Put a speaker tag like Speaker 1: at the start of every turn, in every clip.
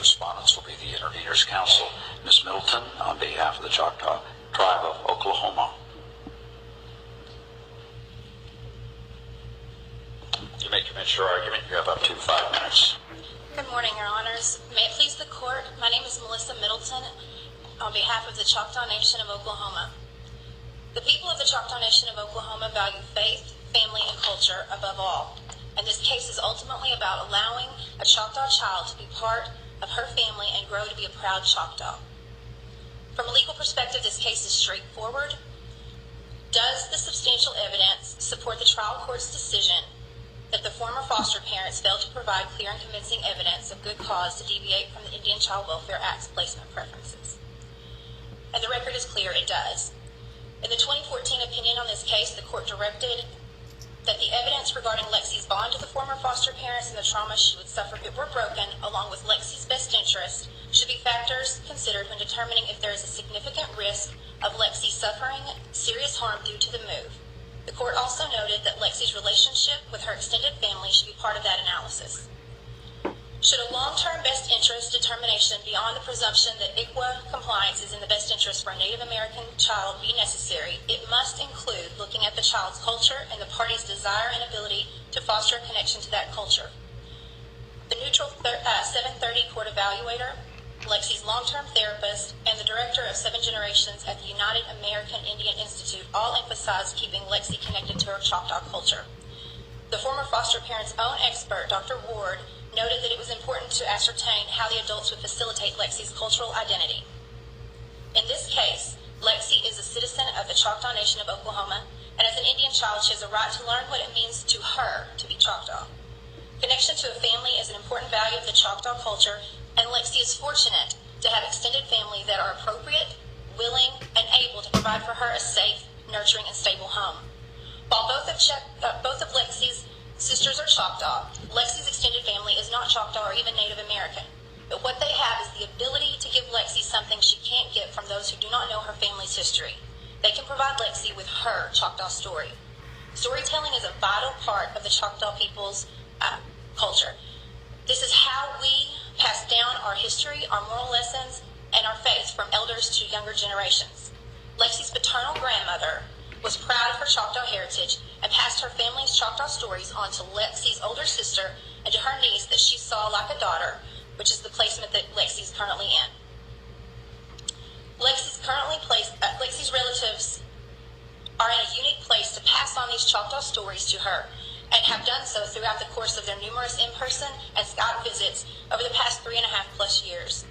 Speaker 1: respondents will be the Intervenors Council. Ms. Middleton, on behalf of the Choctaw Tribe of Oklahoma. You may commence your argument. You have up to 5 minutes.
Speaker 2: Good morning, Your Honors. May it please the Court, my name is Melissa Middleton on behalf of the Choctaw Nation of Oklahoma. The people of the Choctaw Nation of Oklahoma value faith, family, and culture above all. And this case is ultimately about allowing a Choctaw child to be part of her family and grow to be a proud Choctaw. From a legal perspective, this case is straightforward. Does the substantial evidence support the trial court's decision that the former foster parents failed to provide clear and convincing evidence of good cause to deviate from the Indian Child Welfare Act's placement preferences? And the record is clear, it does. In the 2014 opinion on this case, the court directed that the evidence regarding Lexi's bond to the former foster parents and the trauma she would suffer if it were broken, along with Lexi's best interest, should be factors considered when determining if there is a significant risk of Lexi suffering serious harm due to the move. The court also noted that Lexi's relationship with her extended family should be part of that analysis. Should a long-term best interest determination beyond the presumption that ICWA compliance is in the best interest for a Native American child be necessary, it must include looking at the child's culture and the party's desire and ability to foster a connection to that culture. The neutral 730 court evaluator, Lexi's long-term therapist, and the director of 7 Generations at the United American Indian Institute all emphasized keeping Lexi connected to her Choctaw culture. The former foster parent's own expert, Dr. Ward, noted that it was important to ascertain how the adults would facilitate Lexi's cultural identity. In this case, Lexi is a citizen of the Choctaw Nation of Oklahoma, and as an Indian child, she has a right to learn what it means to her to be Choctaw. Connection to a family is an important value of the Choctaw culture, and Lexi is fortunate to have extended family that are appropriate, willing, and able to provide for her a safe, nurturing, and stable home. While both of Lexi's sisters are Choctaw, Lexi's extended family is not Choctaw or even Native American. But what they have is the ability to give Lexi something she can't get from those who do not know her family's history. They can provide Lexi with her Choctaw story. Storytelling is a vital part of the Choctaw people's culture. This is how we pass down our history, our moral lessons, and our faith from elders to younger generations. Lexi's paternal grandmother was proud of her Choctaw heritage and passed her family's Choctaw stories on to Lexi's older sister and to her niece that she saw like a daughter, which is the placement that Lexi's currently in. Lexi's relatives are in a unique place to pass on these Choctaw stories to her and have done so throughout the course of their numerous in-person and Skype visits over the past 3.5+ years.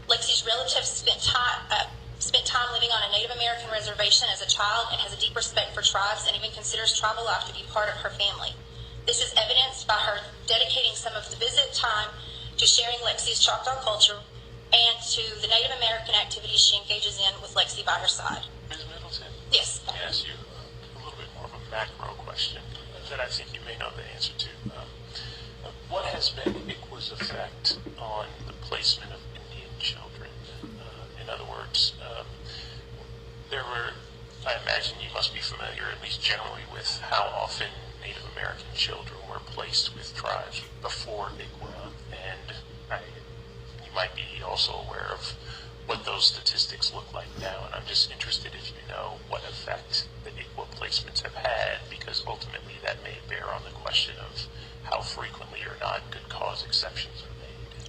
Speaker 2: Lexi's relatives spent time living on a Native American reservation as a child and has a deep respect for tribes and even considers tribal life to be part of her family. This is evidenced by her dedicating some of the visit time to sharing Lexi's Choctaw culture and to the Native American activities she engages in with Lexi by her side.
Speaker 3: Ms. Middleton?
Speaker 2: Yes.
Speaker 3: Let me ask you a little bit more of a macro question that I think you may know the answer to. What has been ICWA's effect on the placement of Indian children? In other words, I imagine you must be familiar, at least generally, with how often Native American children were placed with tribes before ICWA, and you might be also aware of what those statistics look like now, and I'm just interested if you know what effect the ICWA placements have had, because ultimately that may bear on the question of how frequently or not good cause exceptions are made.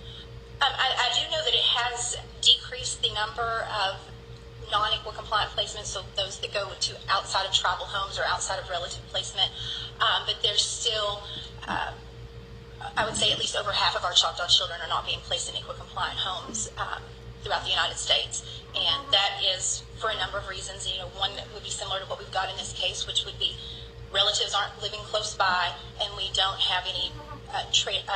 Speaker 2: I do know that it has decreased the number of non-ICWA compliant placements, so those that go to outside of tribal homes or outside of relative placement, but there's still, I would say at least over half of our Choctaw children are not being placed in ICWA compliant homes throughout the United States, and that is for a number of reasons. One would be similar to what we've got in this case, which would be relatives aren't living close by, and we don't have any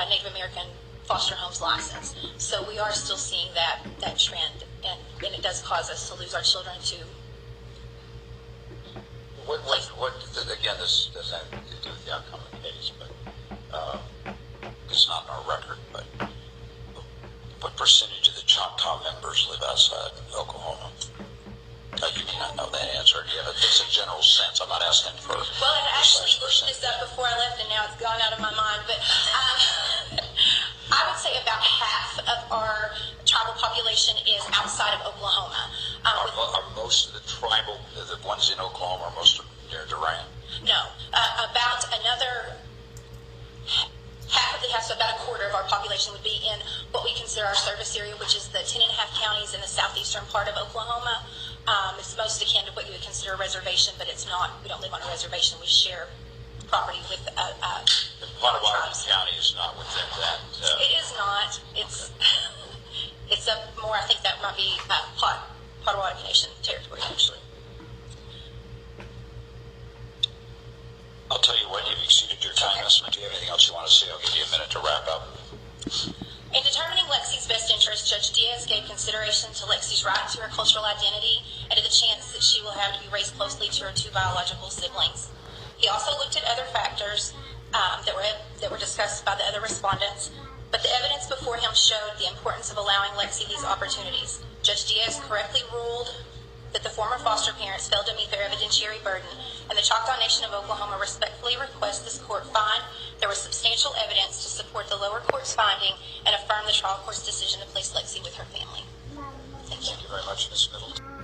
Speaker 2: Native American foster homes licensed. So we are still seeing that trend, and it does cause us to lose our children to.
Speaker 1: Again, this doesn't have to do with the outcome of the case, but it's not in our record, but what percentage of the Choctaw members live outside Oklahoma? You may not know that answer. Yeah, it's a general sense. I'm not asking for.
Speaker 2: Well, I actually looked this up before I left, and now it's gone out of my mind. But I would say about half of our tribal population is outside of Oklahoma.
Speaker 1: Are most of the tribal, the ones in Oklahoma, are most of them near Durant?
Speaker 2: No, about another half of so about a quarter of our population would be in what we consider our service area, which is the 10 and a half counties in the southeastern part of Oklahoma. It's most akin to what you would consider a reservation, but it's not. We don't live on a reservation. We share property with
Speaker 1: Potawatomi County is not within that.
Speaker 2: It is not. It's it's up more. I think that might be Potawatomi Nation territory, actually.
Speaker 1: I'll tell you what, you've exceeded your time estimate. Do you have anything else you want to say? I'll give you a minute to wrap up.
Speaker 2: In determining Lexi's best interest, Judge Diaz gave consideration to Lexi's right to her cultural identity and to the chance that she will have to be raised closely to her two biological siblings. He also looked at other factors that were discussed by the other respondents, but the evidence before him showed the importance of allowing Lexi these opportunities. Judge Diaz correctly ruled that the former foster parents failed to meet their evidentiary burden, and the Choctaw Nation of Oklahoma respectfully requests this court find there was substantial evidence to support the lower court's finding and affirm the trial court's decision to place Lexi with her family. Thank you.
Speaker 1: Thank you very much, Ms. Middleton.